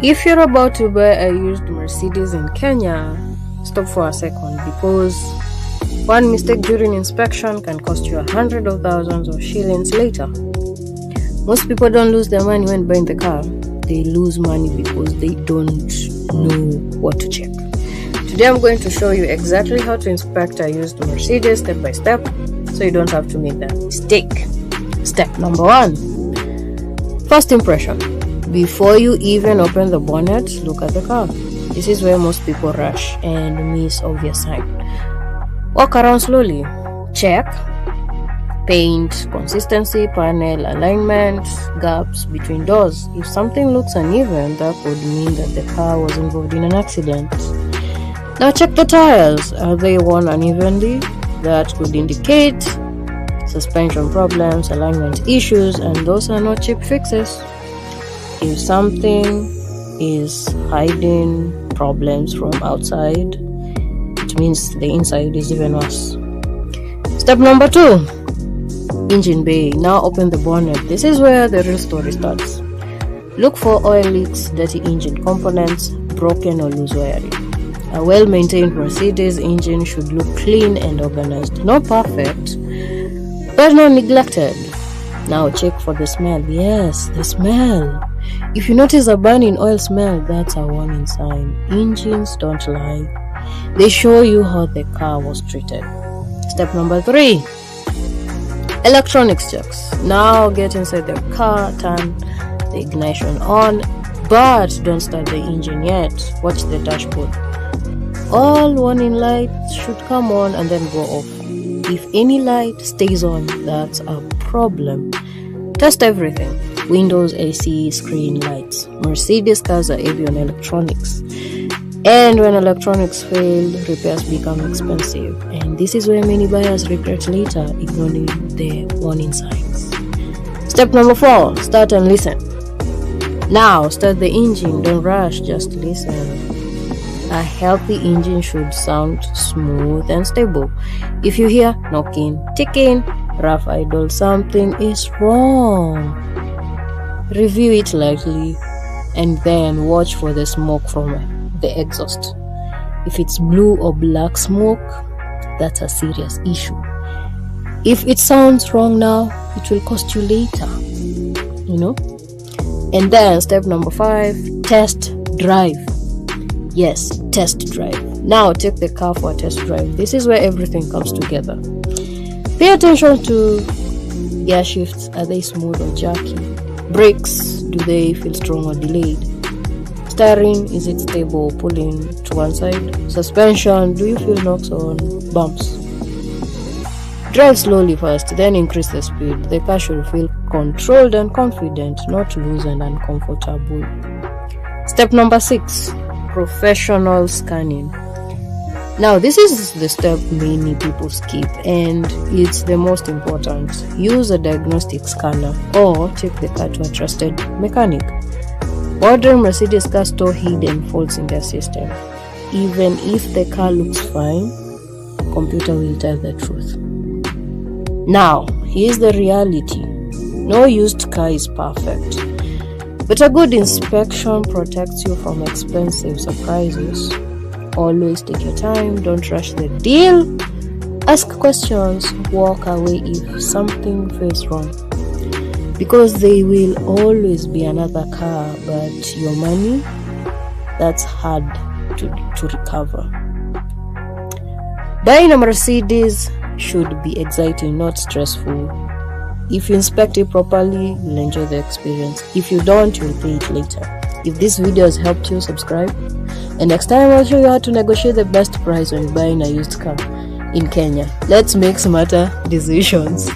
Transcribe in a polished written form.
If you're about to buy a used Mercedes in Kenya, stop for a second, because one mistake during inspection can cost you hundreds of thousands of shillings later. Most people don't lose their money when buying the car. They lose money because they don't know what to check. Today I'm going to show you exactly how to inspect a used Mercedes step by step, so you don't have to make that mistake. Step number 1. First impression. Before you even open the bonnet, look at the car. This is where most people rush and miss obvious sign. Walk around slowly. Check paint, consistency, panel alignment, gaps between doors. If something looks uneven, that could mean that the car was involved in an accident. Now check the tires. Are they worn unevenly? That could indicate suspension problems, alignment issues, and those are not cheap fixes. If something is hiding problems from outside, it means the inside is even worse. Step number 2. Engine bay. Now open the bonnet. This is where the real story starts. Look for oil leaks, dirty engine components, broken or loose wiring. A well-maintained Mercedes engine should look clean and organized. Not perfect, but not neglected. Now check for the smell. Yes, the smell. If you notice a burning oil smell, that's a warning sign. Engines don't lie. They show you how the car was treated. Step number 3. Electronics checks. Now get inside the car, turn the ignition on, but don't start the engine yet. Watch the dashboard. All warning lights should come on and then go off. If any light stays on, that's a problem. Test everything. Windows, AC, screen, lights. Mercedes cars are heavy on electronics. And when electronics fail, repairs become expensive. And this is where many buyers regret later, ignoring the warning signs. Step number 4. Start and listen. Now, start the engine. Don't rush, just listen. A healthy engine should sound smooth and stable. If you hear knocking, ticking, rough idle, something is wrong. Review it lightly and then watch for the smoke from the exhaust. If it's blue or black smoke, that's a serious issue. If it sounds wrong now, it will cost you later, And then step number 5, test drive. Yes, test drive. Now take the car for a test drive. This is where everything comes together. Pay attention to gear shifts. Are they smooth or jerky? Brakes, do they feel strong or delayed? Steering, is it stable, pulling to one side? Suspension, do you feel knocks or bumps? Drive slowly first, then increase the speed. The car should feel controlled and confident, not loose and uncomfortable. Step number 6. Professional scanning. Now this is the step many people skip, and it's the most important. Use a diagnostic scanner or take the car to a trusted mechanic. Modern Mercedes cars store hidden faults in their system. Even if the car looks fine, the computer will tell the truth. Now, here's the reality. No used car is perfect, but a good inspection protects you from expensive surprises. Always take your time, don't rush the deal. Ask questions, walk away if something feels wrong. Because there will always be another car, but your money, that's hard to recover. Buying a Mercedes should be exciting, not stressful. If you inspect it properly, you'll enjoy the experience. If you don't, you'll pay it later. If this video has helped you, subscribe. And next time I'll show you how to negotiate the best price when buying a used car in Kenya. Let's make smarter decisions.